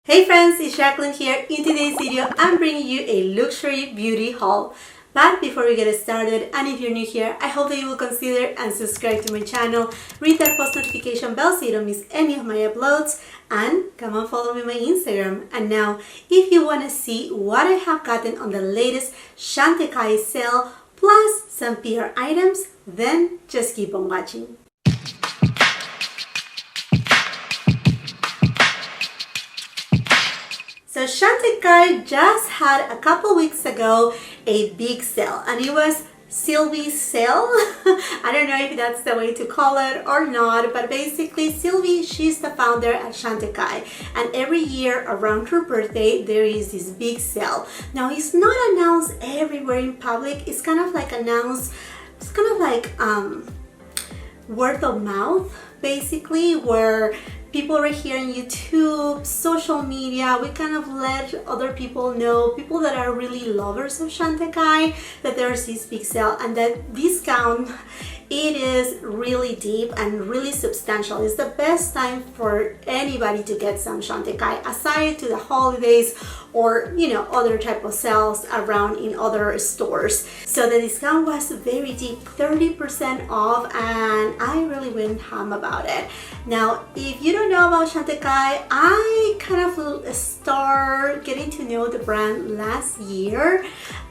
Hey friends, it's Jacqueline here. In today's video, I'm bringing you a luxury beauty haul. But before we get started, and if you're new here, I hope that you will consider and subscribe to my channel, read that post notification bell so you don't miss any of my uploads, and come and follow me on my Instagram. And now, if you want to see what I have gotten on the latest Chantecaille sale, plus some PR items, then just keep on watching. So Chantecaille just had a couple weeks ago a big sale, and it was Sylvie's sale. I don't know if that's the way to call it or not, but basically Sylvie, she's the founder at Chantecaille, and every year around her birthday there is this big sale. Now it's not announced everywhere in public, it's kind of like announced, it's kind of like word of mouth basically, where people right here on YouTube, social media, we kind of let other people know, people that are really lovers of Chantecaille, that there's this big sale, and that discount, it is really deep and really substantial. It's the best time for anybody to get some Chantecaille, aside to the holidays or, you know, other type of sales around in other stores. So the discount was very deep, 30% off, and I really went ham about it. Now, if you don't know about Chantecaille, I kind of start getting to know the brand last year.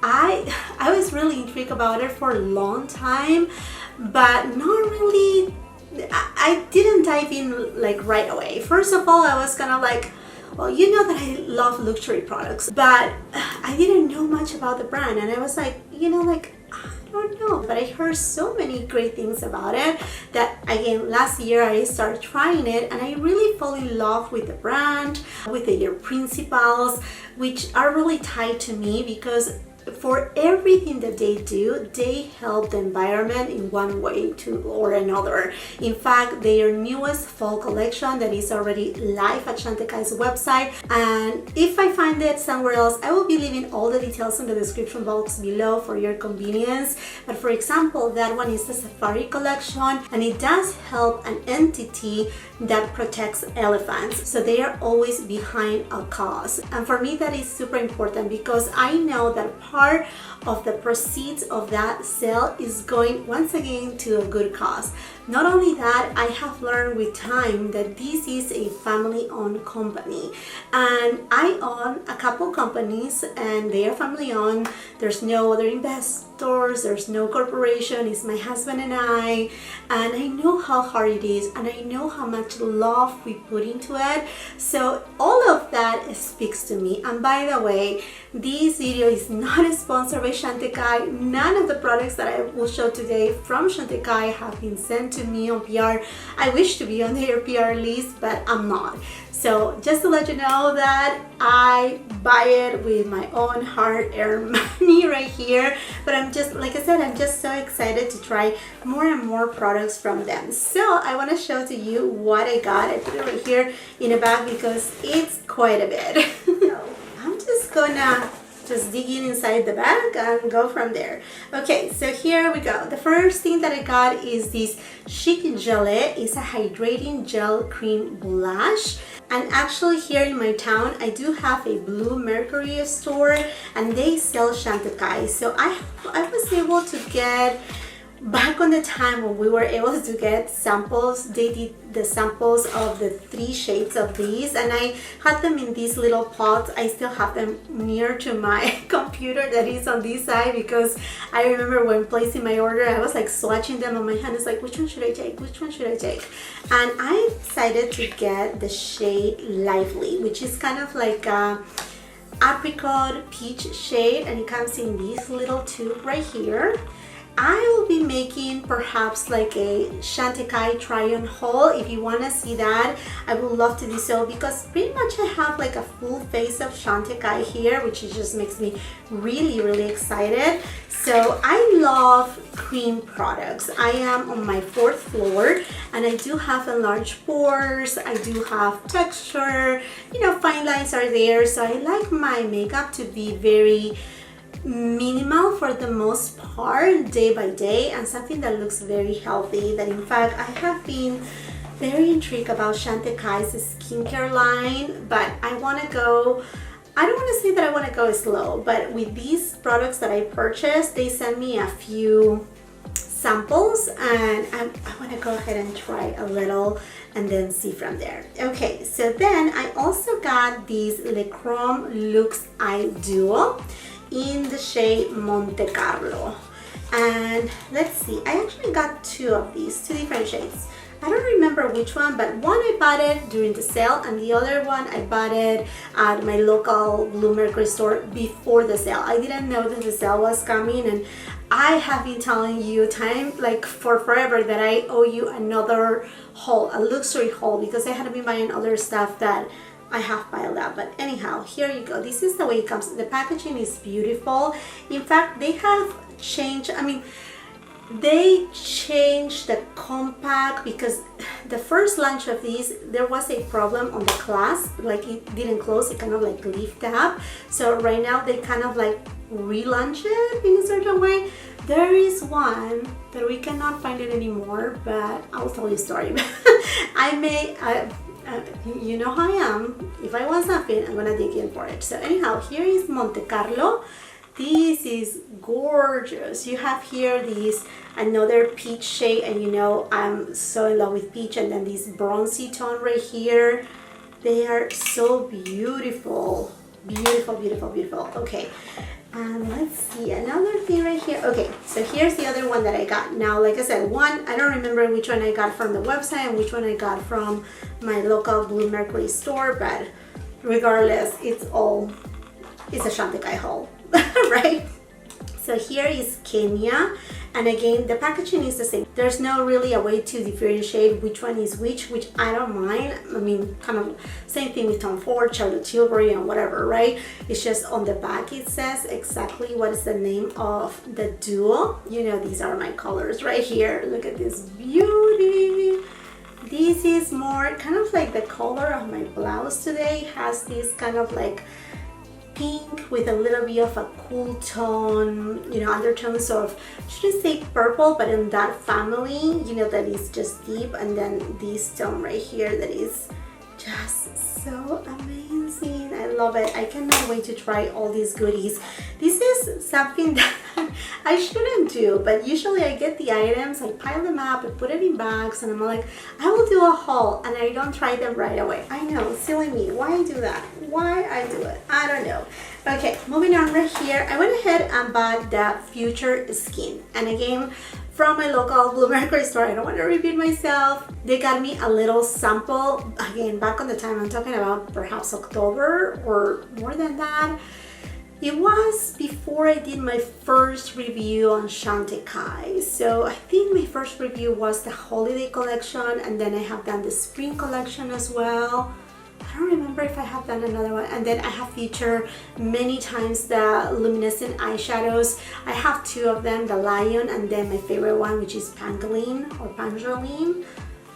I was really intrigued about it for a long time, but not really, I didn't dive in like right away. First of all, I was kind of like, well, you know that I love luxury products, but I didn't know much about the brand, and I was like, you know, like, I don't know, but I heard so many great things about it that again last year I started trying it, and I really fell in love with the brand, with their principles, which are really tied to me, because for everything that they do, they help the environment in one way or another. In fact, their newest fall collection that is already live at Chantecaille's website, and if I find it somewhere else, I will be leaving all the details in the description box below for your convenience. But for example, that one is the Safari collection, and it does help an entity that protects elephants, so they are always behind a cause. And for me, that is super important, because I know that part of the proceeds of that sale is going once again to a good cause. Not only that, I have learned with time that this is a family-owned company, and I own a couple companies and they are family-owned. There's no other investors, there's no corporation, it's my husband and I know how hard it is, and I know how much love we put into it. So all of that speaks to me. And by the way, this video is not sponsored by Chantecaille. None of the products that I will show today from Chantecaille have been sent to me on PR. I wish to be on their PR list, but I'm not. So just to let you know that I buy it with my own hard-earned money right here. But I'm just, like I said, I'm just so excited to try more and more products from them. So I want to show to you what I got. I put it right here in a bag because it's quite a bit. So I'm just gonna dig in inside the bag and go from there. Okay, so here we go. The first thing that I got is this Chic Gelee. It's a hydrating gel cream blush. And actually here in my town, I do have a Blue Mercury store, and they sell Chantecaille. So I was able to get, back on the time when we were able to get samples, they did the samples of the 3 shades of these, and I had them in these little pots. I still have them near to my computer that is on this side, because I remember when placing my order, I was like swatching them on my hand. It's like, which one should I take? Which one should I take? And I decided to get the shade Lively, which is kind of like a apricot peach shade, and it comes in this little tube right here. I will be making perhaps like a Chantecaille try-on haul. If you want to see that, I would love to do so, because pretty much I have like a full face of Chantecaille here, which just makes me really excited. So I love cream products. I am on my 4th floor, and I do have enlarged pores, I do have texture, you know, fine lines are there. So I like my makeup to be very minimal for the most part, day by day, and something that looks very healthy, that in fact I have been very intrigued about Chantecaille's skincare line, but I want to go, I don't want to say that I want to go slow, but with these products that I purchased, they sent me a few samples, and I want to go ahead and try a little and then see from there. Okay, so then I also got these Le Chrome Luxe Eye Duo in the shade Monte Carlo. And let's see, I actually got two of these, two different shades. I don't remember which one, but one I bought it during the sale, and the other one I bought it at my local Blue Mercury store before the sale. I didn't know that the sale was coming, and I have been telling you like for forever that I owe you another haul, a luxury haul, because I had been buying other stuff that I have piled up. But anyhow, here you go. This is the way it comes. The packaging is beautiful. In fact, they have changed, they changed the compact, because the first launch of these, there was a problem on the clasp, like it didn't close, it kind of like lift up. So right now they kind of like relaunch it in a certain way. There is one that we cannot find it anymore, but I'll tell you a story. I may, you know how I am. If I want something, I'm gonna dig in for it. So anyhow, here is Monte Carlo. This is gorgeous. You have here these another peach shade, and you know I'm so in love with peach, and then this bronzy tone right here. They are so beautiful. Beautiful, beautiful, beautiful. Okay, let's see another thing right here. Okay, so here's the other one that I got. Now, like I said, one, I don't remember which one I got from the website and which one I got from my local Blue Mercury store, but regardless, it's a Chantecaille haul. Right? So here is Kenya, and again the packaging is the same. There's no really a way to differentiate which one is which I don't mind. Kind of same thing with Tom Ford, Charlotte Tilbury, and whatever, right? It's just on the back it says exactly what is the name of the duo. You know, these are my colors right here. Look at this beauty. This is more kind of like the color of my blouse today. Has this kind of like pink with a little bit of a cool tone, you know, undertones of, I shouldn't say purple, but in that family, you know, that is just deep, and then this tone right here that is just so amazing. I love it. I cannot wait to try all these goodies. This is something that I shouldn't do, but usually I get the items, I pile them up, I put it in bags, and I'm like, I will do a haul, and I don't try them right away. I know, silly me. Why I do that? Why I do it? I don't know. Okay, moving on right here. I went ahead and bought the Future Skin, and again, from my local Blue Mercury store. I don't want to repeat myself. They got me a little sample, again, back on the time I'm talking about, perhaps October or more than that. It was before I did my first review on Chantecaille. So I think my first review was the holiday collection, and then I have done the spring collection as well. I don't remember if I have done another one, and then I have featured many times the luminescent eyeshadows. I have two of them, the Lion, and then my favorite one, which is Pangolin or Pangolin.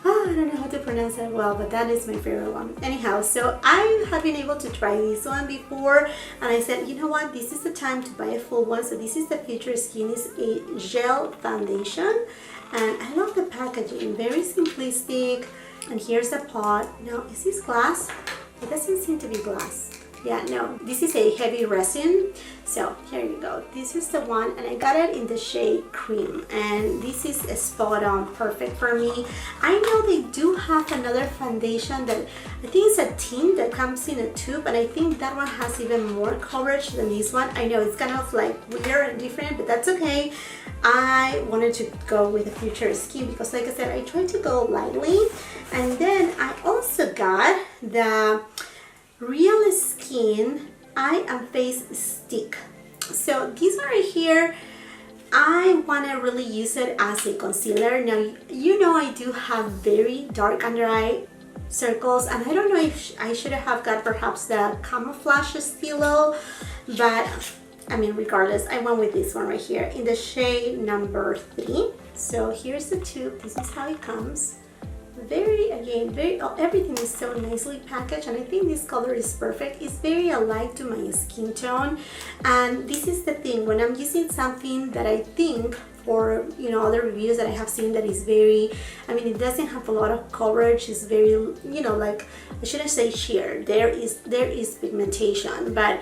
Oh, I don't know how to pronounce it well, but that is my favorite one. Anyhow, so I have been able to try this one before, and I said, you know what, this is the time to buy a full one. So this is the Future Skin. It's a gel foundation, and I love the packaging, very simplistic. And here's the pot. Now, is this glass? It doesn't seem to be glass. Yeah, no, this is a heavy resin. So here you go. This is the one, and I got it in the shade Cream, and this is a spot on, perfect for me. I know they do have another foundation that I think it's a tint that comes in a tube, and I think that one has even more coverage than this one. I know it's kind of like weird and different, but that's okay. I wanted to go with the Future Skin because, like I said, I tried to go lightly. And then I also got the Real Skin Eye and Face Stick. So these one right here, I want to really use it as a concealer. Now, you know I do have very dark under eye circles, and I don't know if I should have got perhaps the Camouflage Stilo, but I mean, regardless, I went with this one right here in the shade number 3. So here's the tube. This is how it comes. Everything is so nicely packaged, and I think this color is perfect. It's very alike to my skin tone, and this is the thing, when I'm using something that I think for, you know, other reviews that I have seen that is very, I mean, it doesn't have a lot of coverage. It's very, you know, like, I shouldn't say sheer. There is pigmentation, but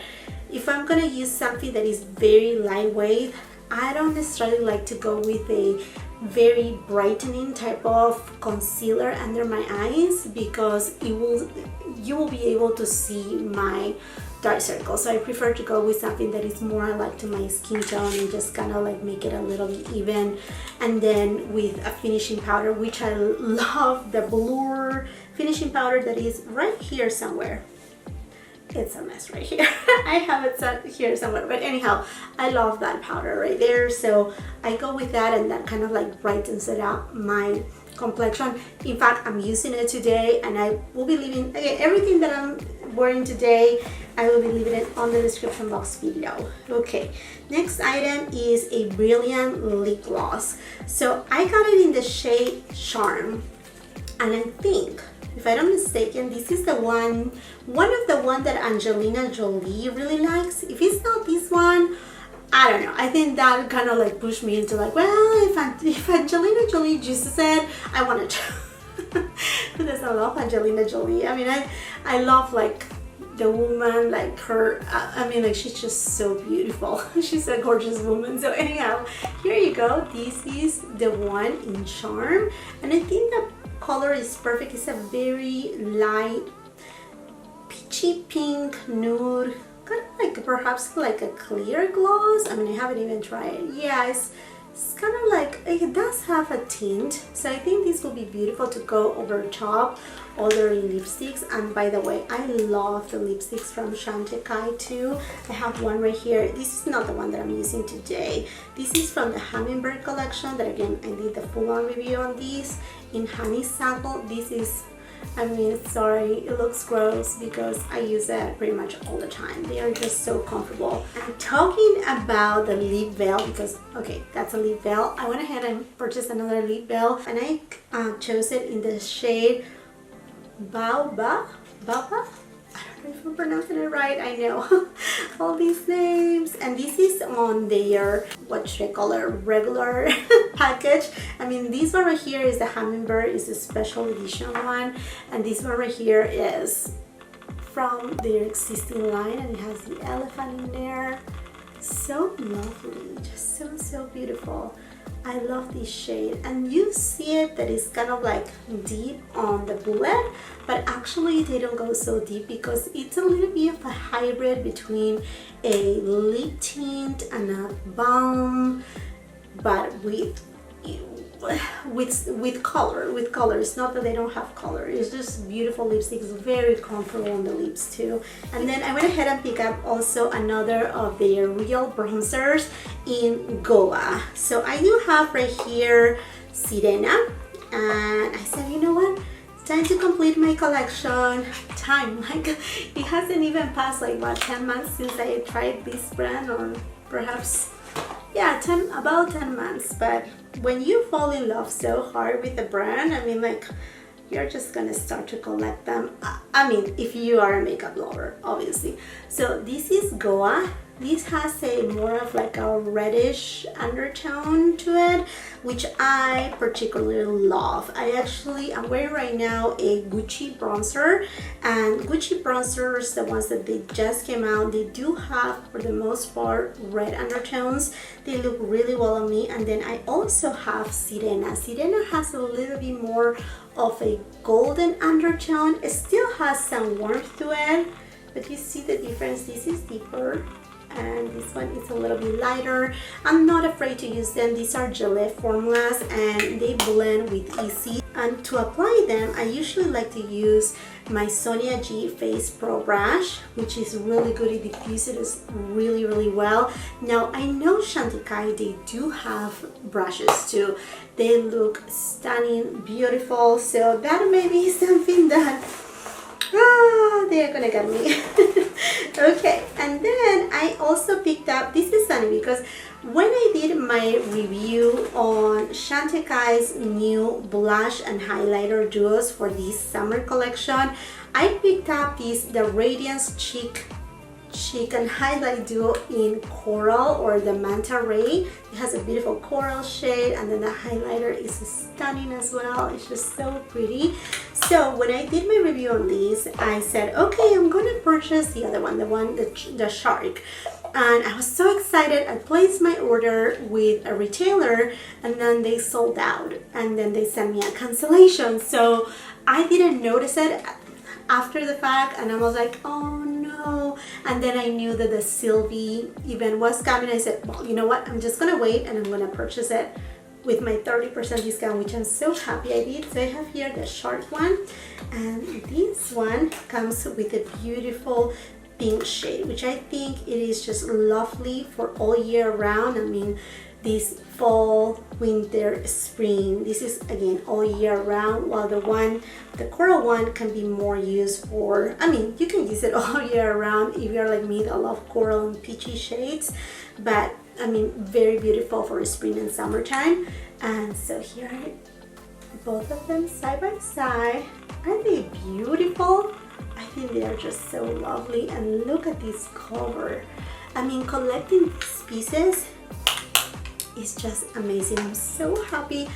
if I'm gonna use something that is very lightweight, I don't necessarily like to go with a very brightening type of concealer under my eyes, because you will be able to see my dark circles. So I prefer to go with something that is more like to my skin tone and just kind of like make it a little bit even. And then with a finishing powder, which I love, the Blur finishing powder that is right here somewhere. It's a mess right here. I have it set here somewhere, but anyhow, I love that powder right there. So I go with that, and that kind of like brightens it up my complexion. In fact, I'm using it today, and I will be leaving, again, everything that I'm wearing today, I will be leaving it on the description box below. Okay, next item is a brilliant lip gloss. So I got it in the shade Charm, and I think, if I'm not mistaken, this is the one of the one that Angelina Jolie really likes. If it's not this one, I don't know. I think that kind of like pushed me into like, well, if Angelina Jolie just said, I want to try. Because I love Angelina Jolie. I mean, I love like the woman, like her, I mean, like, she's just so beautiful. She's a gorgeous woman. So anyhow, here you go. This is the one in Charm, and I think the color is perfect. It's a very light peachy pink nude, kind of like perhaps like a clear gloss. I mean, I haven't even tried it. Yeah, it's kind of like, it does have a tint, so I think this will be beautiful to go over top other lipsticks. And by the way, I love the lipsticks from Chantecaille too. I have one right here. This is not the one that I'm using today. This is from the Hummingbird collection that, again, I did the full-on review on this in honeysuckle. This is, I mean, sorry, it looks gross because I use it pretty much all the time. They are just so comfortable. I'm talking about the lip veil because, okay, that's a lip veil. I went ahead and purchased another lip veil, and I chose it in the shade Baobab. Baobab? I don't know if I'm pronouncing it right. I know all these names. And this is on their, what should I call it, regular package. I mean, this one right here is the Hummingbird, is the special edition one, and this one right here is from their existing line, and it has the elephant in there. So lovely, just so beautiful. I love this shade, and you see it that it's kind of like deep on the bullet, but actually they don't go so deep because it's a little bit of a hybrid between a lip tint and a balm, but with color. It's not that they don't have color, it's just beautiful lipsticks, very comfortable on the lips too. And then I went ahead and picked up also another of their real bronzers in Goa. So I do have right here Sirena, and I said, you know what, it's time to complete my collection. Time, like, it hasn't even passed like what, 10 months since I tried this brand, or perhaps, yeah, about 10 months. But when you fall in love so hard with the brand, I mean, like, you're just gonna start to collect them. I mean, if you are a makeup lover, obviously. So this is Goa. This has a more of like a reddish undertone to it, which I particularly love. I'm wearing right now a Gucci bronzer, and Gucci bronzers, the ones that they just came out, they do have, for the most part, red undertones. They look really well on me. And then I also have Sirena. Sirena has a little bit more of a golden undertone. It still has some warmth to it, but you see the difference. This is deeper, and this one is a little bit lighter. I'm not afraid to use them. These are Gelee formulas, and they blend with easy. And to apply them, I usually like to use my Sonia G Face Pro brush, which is really good. It diffuses really well. Now, I know Chantecaille, they do have brushes too. They look stunning, beautiful. So that may be something that they're gonna get me. Okay, and then I also picked up, this is funny because when I did my review on Chantecaille's new blush and highlighter duos for this summer collection, I picked up the Radiance Chic Chic and Highlight Duo in Coral, or the Manta Ray. It has a beautiful coral shade, and then the highlighter is stunning as well. It's just so pretty. So when I did my review on these, I said, okay, I'm going to purchase the other one, the shark. And I was so excited. I placed my order with a retailer, and then they sold out, and then they sent me a cancellation. So I didn't notice it after the fact, and I was like, oh no. And then I knew that the Sylvie event was coming. I said, well, you know what, I'm just gonna wait, and I'm gonna purchase it with my 30% discount, which I'm so happy I did. So I have here the shark one, and this one comes with a beautiful pink shade, which I think it is just lovely for all year round. I mean, this fall, winter, spring, this is again all year round, while the coral one can be more used for, I mean, you can use it all year round if you're like me that love coral and peachy shades, but I mean, very beautiful for spring and summertime. And so here are both of them side by side. Aren't they beautiful? I think they are just so lovely. And look at this cover. I mean, collecting these pieces is just amazing. I'm so happy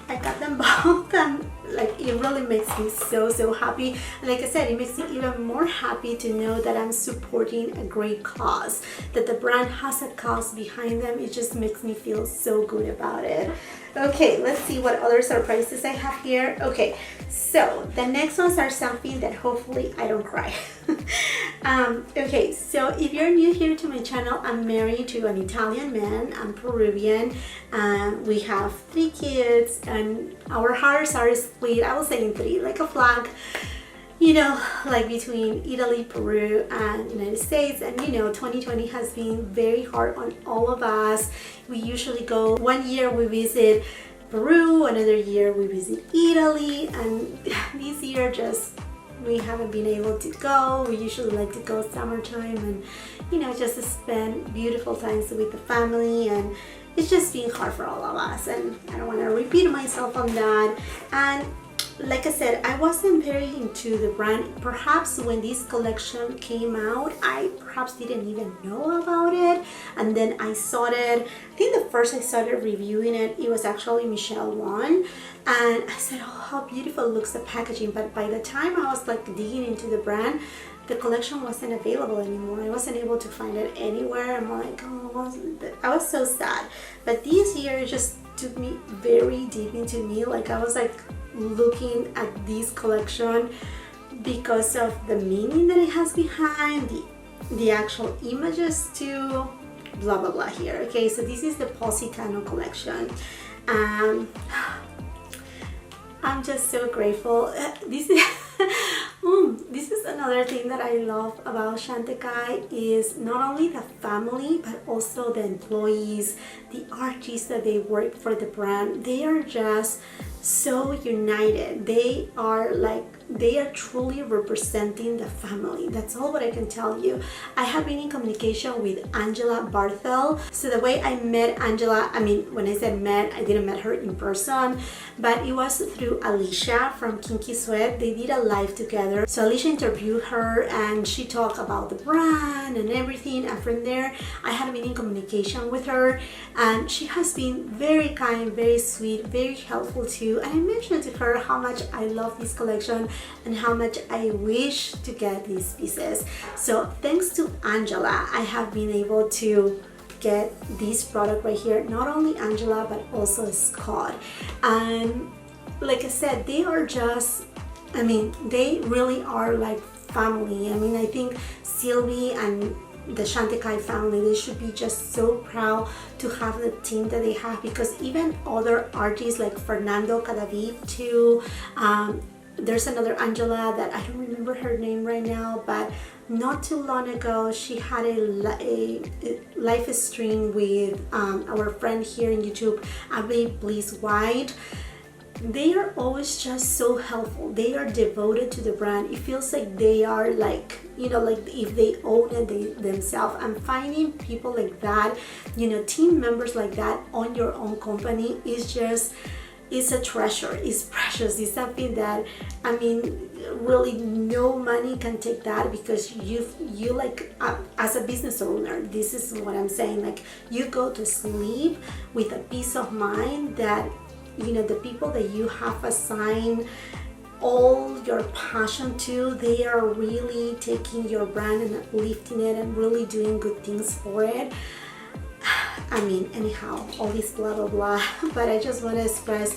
I got them both, and like it really makes me so happy. And like I said, it makes me even more happy to know that I'm supporting a great cause, that the brand has a cause behind them. It just makes me feel so good about it. Okay, let's see what other surprises I have here. Okay, so the next ones are something that hopefully I don't cry. Okay, so if you're new here to my channel, I'm married to an Italian man. I'm Peruvian. We have 3 kids, and our hearts are split, I was saying 3, like a flag, you know, like between Italy, Peru, and United States. And you know, 2020 has been very hard on all of us. We usually go, one year we visit Peru, another year we visit Italy, and this year just we haven't been able to go. We usually like to go summertime and, you know, just to spend beautiful times with the family, and it's just been hard for all of us, and I don't want to repeat myself on that. And like I said, I wasn't very into the brand. Perhaps when this collection came out, I perhaps didn't even know about it, and then I saw it. I think the first I started reviewing it, it was actually Michelle Wan, and I said, oh, how beautiful looks the packaging. But by the time I was like digging into the brand, the collection wasn't available anymore. I wasn't able to find it anywhere. I'm like, oh, I was so sad. But this year it just took me very deep into me. Like I was like looking at this collection because of the meaning that it has behind, the actual images too, blah blah blah here. Okay, so this is the Positano collection. I'm just so grateful. This is this is another thing that I love about Chantecaille, is not only the family but also the employees, the artists that they work for the brand. They are just so united. They are truly representing the family. That's all what I can tell you. I have been in communication with Angela Barthel. So the way I met Angela, I mean, when I said met, I didn't met her in person, but it was through Alicia from Kinky Sweat. They did a live together. So Alicia interviewed her and she talked about the brand and everything. And from there, I had been in communication with her, and she has been very kind, very sweet, very helpful too. And I mentioned to her how much I love this collection and how much I wish to get these pieces. So thanks to Angela, I have been able to get this product right here. Not only Angela but also Scott. And like I said, they are just, I mean, they really are like family. I mean, I think Sylvie and the Chantecaille family, they should be just so proud to have the team that they have, because even other artists like Fernando Cadavid too, there's another Angela that I don't remember her name right now, but not too long ago she had a live stream with our friend here in YouTube, Abby Bliss White. They are always just so helpful. They are devoted to the brand. It feels like they are like, you know, like if they own it themselves. And finding people like that, you know, team members like that on your own company is just, it's a treasure, it's precious, it's something that, I mean, really no money can take that, because you like, as a business owner, this is what I'm saying, like, you go to sleep with a peace of mind that, you know, the people that you have assigned all your passion to, they are really taking your brand and lifting it and really doing good things for it. I mean, anyhow, all this blah blah blah, but I just want to express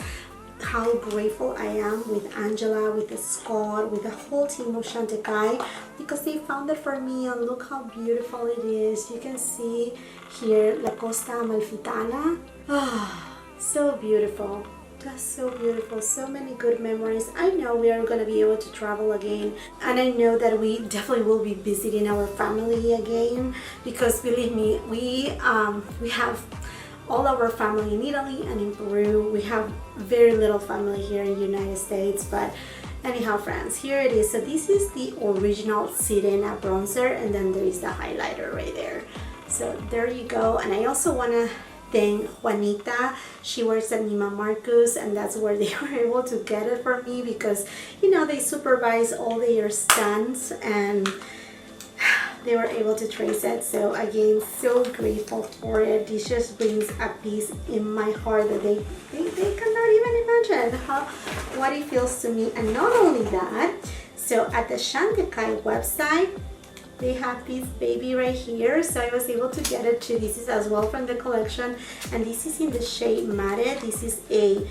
how grateful I am with Angela, with Scott, with the whole team of Chantecaille, because they found it for me, and look how beautiful it is. You can see here La Costa Amalfitana. Ah, so beautiful. Just so beautiful, so many good memories. I know we are going to be able to travel again, and I know that we definitely will be visiting our family again, because believe me, we have all our family in Italy and in Peru. We have very little family here in the United States, but anyhow, friends, here it is. So this is the original Sirena bronzer, and then there is the highlighter right there. So there you go. And I also want to thank Juanita. She works at Neiman Marcus, and that's where they were able to get it for me, because, you know, they supervise all their stands and they were able to trace it. So again, so grateful for it. This just brings a peace in my heart that they cannot even imagine what it feels to me. And not only that, so at the Chantecaille website, they have this baby right here, so I was able to get it too. This is as well from the collection, and this is in the shade Mare. This is a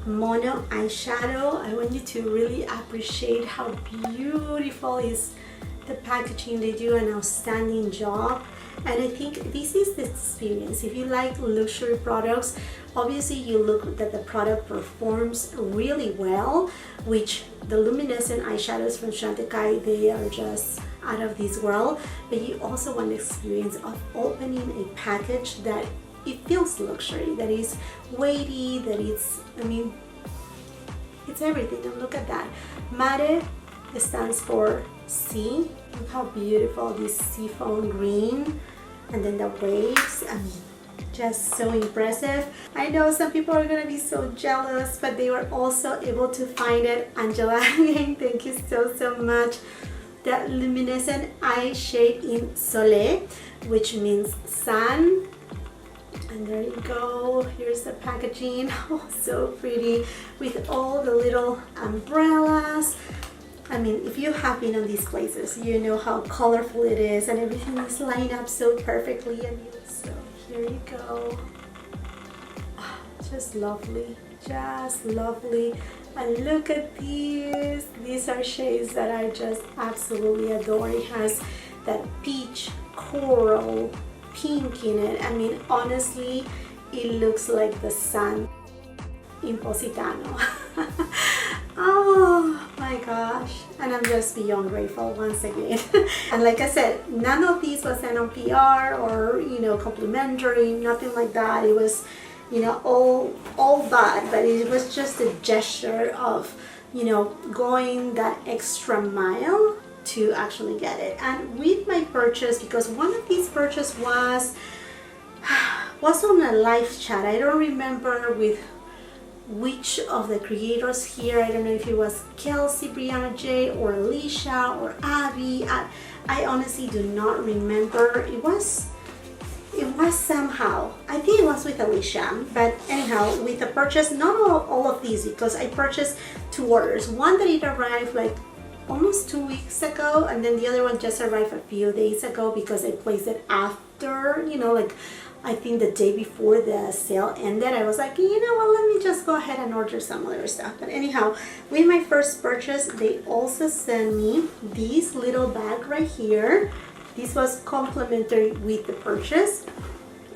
mono eyeshadow. I want you to really appreciate how beautiful is the packaging. They do an outstanding job, and I think this is the experience. If you like luxury products, obviously you look that the product performs really well, which the luminescent eyeshadows from Chantecaille, they are just out of this world. But you also want the experience of opening a package that it feels luxury, that is weighty, that it's, I mean, it's everything. And look at that. Mare stands for sea. Look how beautiful this seafoam green, and then the waves. I mean, just so impressive. I know some people are gonna be so jealous, but they were also able to find it. Angela, again, thank you so much. That luminescent eye shade in Soleil, which means sun. And there you go. Here's the packaging. Oh, so pretty, with all the little umbrellas. I mean, if you have been on these places, you know how colorful it is, and everything is lined up so perfectly. And so here you go. Oh, just lovely, just lovely. And look at these. These are shades that I just absolutely adore. It has that peach, coral, pink in it. I mean, honestly, it looks like the sun in Positano. Oh my gosh, and I'm just beyond grateful once again. And like I said, none of these was sent on PR or, you know, complimentary, nothing like that. It was, you know, all bad, but it was just a gesture of, you know, going that extra mile to actually get it. And with my purchase, because one of these purchases was on a live chat, I don't remember with which of the creators here. I don't know if it was Kelsey, Brianna J, or Alicia, or Abby. I honestly do not remember. It was somehow, I think it was with Alicia, but anyhow, with the purchase, not all of these, because I purchased 2 orders. One that it arrived like almost 2 weeks ago, and then the other one just arrived a few days ago, because I placed it after, you know, like I think the day before the sale ended. I was like, you know what, let me just go ahead and order some other stuff. But anyhow, with my first purchase, they also sent me this little bag right here. This was complimentary with the purchase,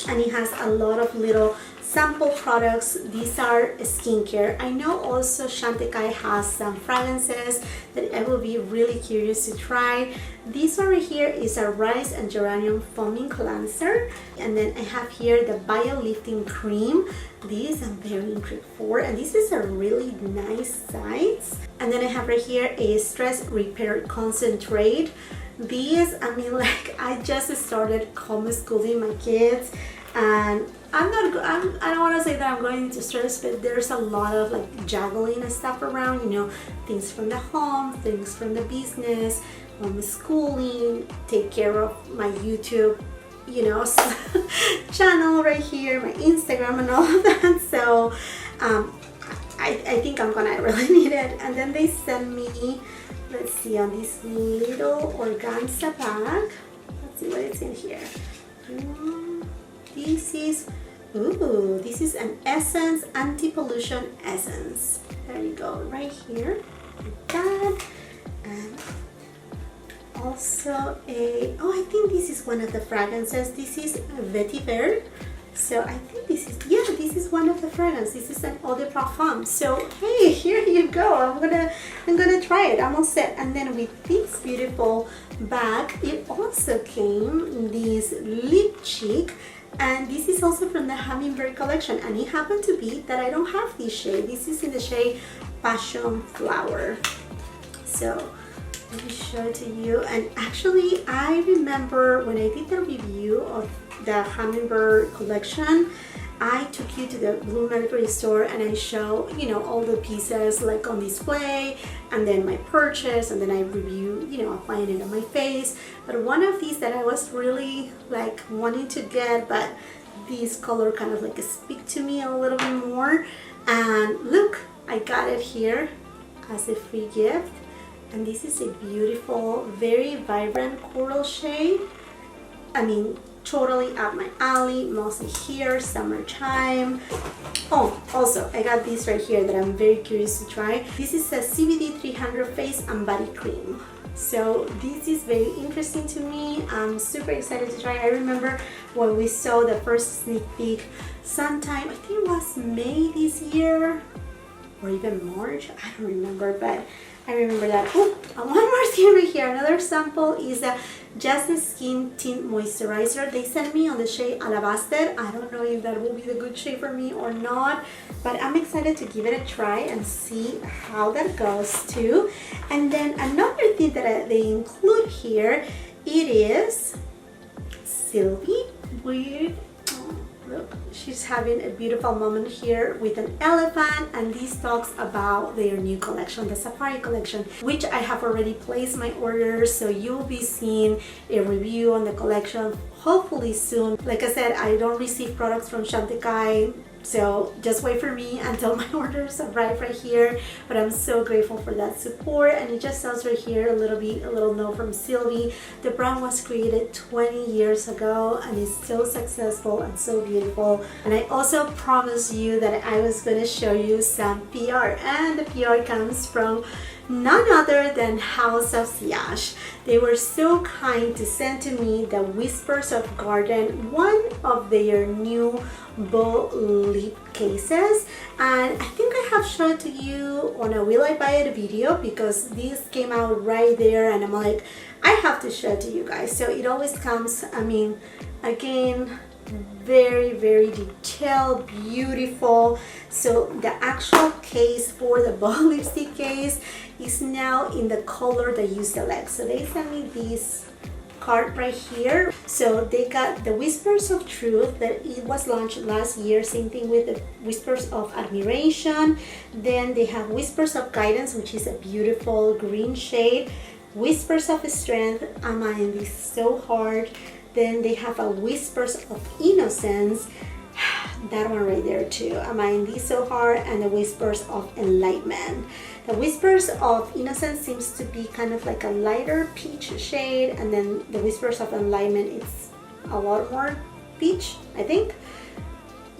and it has a lot of little sample products. These are skincare. I know also Chantecaille has some fragrances that I will be really curious to try. This one right here is a rice and geranium foaming cleanser, and then I have here the bio lifting cream. This I'm very intrigued for, and this is a really nice size. And then I have right here a stress repair concentrate. These, I mean, like, I just started homeschooling my kids, And I don't want to say that I'm going into stress, but there's a lot of like juggling and stuff around, you know, things from the home, things from the business, schooling, take care of my YouTube, you know, channel right here, my Instagram and all of that. So I think I'm gonna really need it. And then they sent me, let's see, on this little organza bag. Let's see what it's in here. This is an essence, anti-pollution essence. There you go, right here, like that. And also I think this is one of the fragrances. This is vetiver. So I think this is one of the fragrances. This is an eau de parfum. So hey, here you go. I'm gonna try it. I'm all set. And then with this beautiful bag, it also came this lip cheek. And this is also from the Hummingbird collection. And it happened to be that I don't have this shade. This is in the shade Passion Flower. So let me show it to you. And actually, I remember when I did the review of the Hummingbird collection, I took you to the Blue Mercury store and I show, you know, all the pieces like on display, and then my purchase, and then I review, you know, applying it on my face. But one of these that I was really like wanting to get, but this color kind of like speak to me a little bit more. And look, I got it here as a free gift. And this is a beautiful, very vibrant coral shade. I mean, totally up my alley, mostly here, summertime. Oh, also, I got this right here that I'm very curious to try. This is a CBD 300 face and body cream. So this is very interesting to me. I'm super excited to try. I remember when we saw the first sneak peek sometime, I think it was May this year, or even March, I don't remember, but I remember that. Oh, and one more thing right here. Another sample is a Just Skin Tint Moisturizer. They sent me on the shade Alabaster. I don't know if that will be the good shade for me or not, but I'm excited to give it a try and see how that goes too. And then another thing that they include here, it is Sylvie with, look, she's having a beautiful moment here with an elephant, and this talks about their new collection, the Safari collection, which I have already placed my orders, so you'll be seeing a review on the collection hopefully soon. Like I said, I don't receive products from Chantecaille, so just wait for me until my orders arrive right here. But I'm so grateful for that support. And it just says right here a little note from Sylvie. The brand was created 20 years ago and is so successful and so beautiful. And I also promised you that I was going to show you some PR, and the PR comes from none other than House of Sillage. They were so kind to send to me the Whispers of Garden, one of their new bow lip cases. And I think I have shown to you on a Will I Buy It video, because this came out right there and I'm like, I have to show it to you guys. So it always comes, I mean, again, very, very detailed, beautiful. So the actual case for the bow lipstick case is now in the color that you select. So they sent me this card right here. So they got the Whispers of Truth, that it was launched last year. Same thing with the Whispers of Admiration. Then they have Whispers of Guidance, which is a beautiful green shade. Whispers of Strength, I'm eyeing this so hard. Then they have a Whispers of Innocence, that one right there too. I'm eyeing these so hard. And the Whispers of Enlightenment. The Whispers of Innocence seems to be kind of like a lighter peach shade, and then the Whispers of Enlightenment, it's a lot more peach, I think.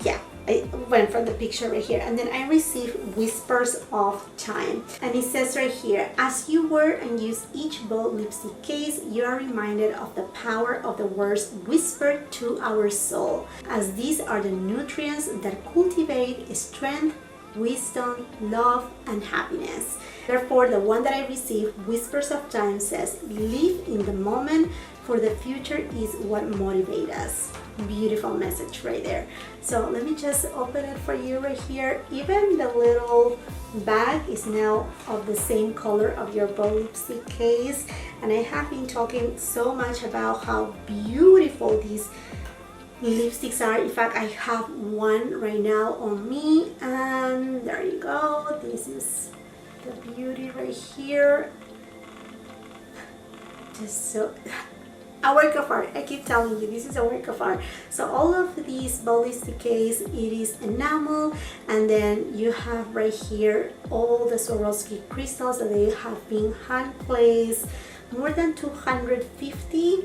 Yeah, I went from the picture right here. And then I received Whispers of Time, and it says right here, as you wear and use each bow lipstick case, you are reminded of the power of the words whispered to our soul, as these are the nutrients that cultivate strength, wisdom, love, and happiness. Therefore, the one that I received, Whispers of Time, says, live in the moment, for the future is what motivates us. Beautiful message right there. So let me just open it for you right here. Even the little bag is now of the same color of your bow lipstick case. And I have been talking so much about how beautiful these lipsticks are. In fact, I have one right now on me, and there you go. This is the beauty right here. Just so a work of art. I keep telling you, this is a work of art. So all of these ballistic case, it is enamel, and then you have right here all the Swarovski crystals that they have been hand placed, more than 250.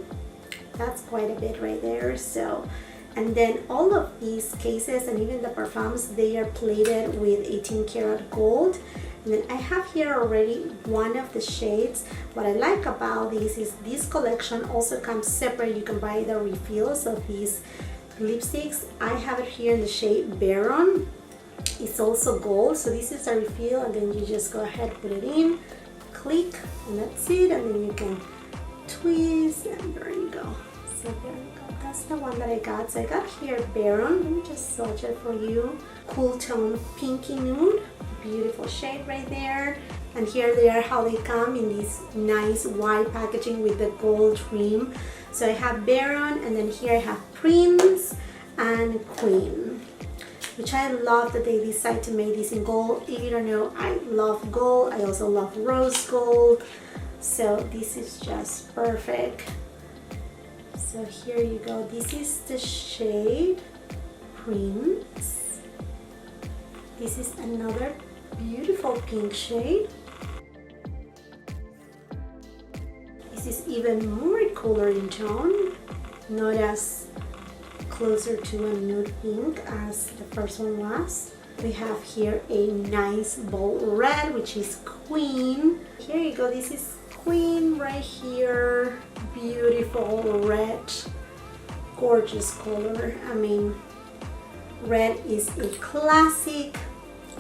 That's quite a bit right there. So, and then all of these cases and even the perfumes, they are plated with 18 karat gold. And then I have here already one of the shades. What I like about this is this collection also comes separate. You can buy the refills of these lipsticks. I have it here in the shade Baron. It's also gold, so this is a refill, and then you just go ahead, put it in, click, and that's it. And then you can twist, and there you go. So there you go. That's the one that I got. So I got here Baron. Let me just swatch it for you. Cool tone pinky nude. Beautiful shade right there. And here they are how they come in this nice white packaging with the gold trim. So I have Baron, and then here I have Prince and Queen, which I love that they decide to make this in gold. If you don't know, I love gold. I also love rose gold. So this is just perfect. So here you go. This is the shade Prince. This is another beautiful pink shade. This is even more cooler in tone, not as closer to a nude pink as the first one was. We have here a nice bold red, which is Queen. Here you go. This is Queen right here. Beautiful red, gorgeous color. I mean, red is a classic,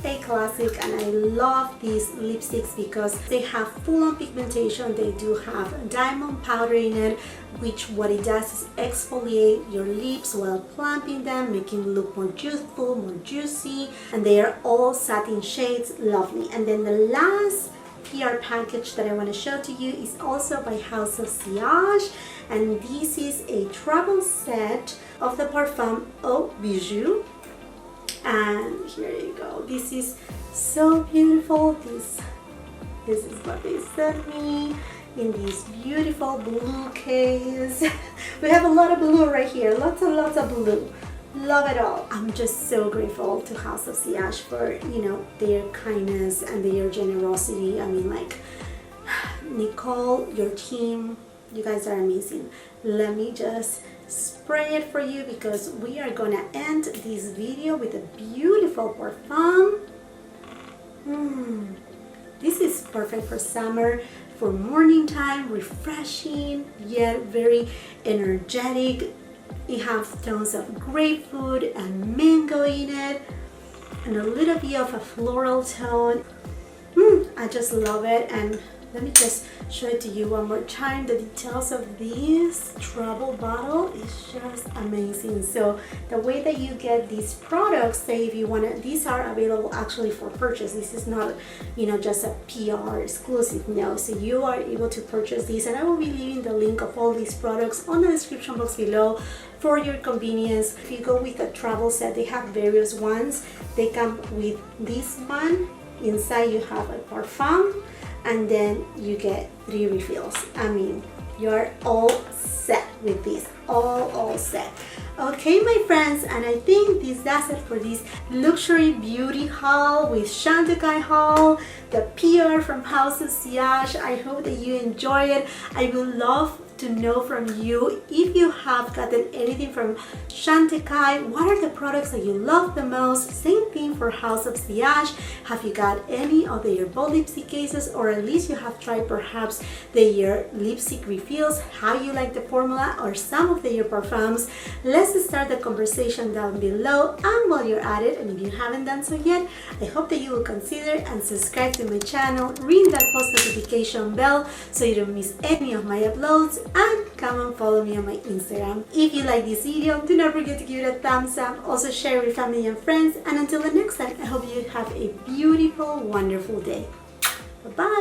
and I love these lipsticks because they have full-on pigmentation. They do have diamond powder in it, which what it does is exfoliate your lips while plumping them, making them look more youthful, more juicy, and they are all satin shades. Lovely. And then the last PR package that I want to show to you is also by House of Sillage, and this is a travel set of the Parfum Eau Bijou. And here you go. This is so beautiful. This is what they sent me in this beautiful blue case. We have a lot of blue right here. Lots and lots of blue. Love it all. I'm just so grateful to House of Sillage for, you know, their kindness and their generosity. I mean, like, Nicole, your team, you guys are amazing. Let me just spray it for you because we are gonna end this video with a beautiful parfum. This is perfect for summer, for morning time, refreshing yet very energetic. It has tones of grapefruit and mango in it, and a little bit of a floral tone. I just love it. And let me just show it to you one more time. The details of this travel bottle is just amazing. So the way that you get these products, say if you want to, these are available actually for purchase. This is not, you know, just a PR exclusive. No, so you are able to purchase these, and I will be leaving the link of all these products on the description box below for your convenience. If you go with a travel set, they have various ones. They come with this one. Inside you have a parfum, and then you get 3 refills. I mean, you're all set with this, all set. Okay, my friends, and I think this does it for this luxury beauty haul with Chantecaille haul, the PR from House of Sillage. I hope that you enjoy it. I would love to know from you if you have gotten anything from Chantecaille. What are the products that you love the most? Same thing for House of Sillage. Have you got any of their bold lipstick cases, or at least you have tried perhaps their lipstick refills, how you like the formula, or some of their parfums? Let's start the conversation down below. And while you're at it, and if you haven't done so yet, I hope that you will consider and subscribe to my channel, ring that post notification bell so you don't miss any of my uploads, and come and follow me on my Instagram. If you like this video, do not forget to give it a thumbs up. Also share with family and friends, and until the next time, I hope you have a beautiful, wonderful day. Bye-bye.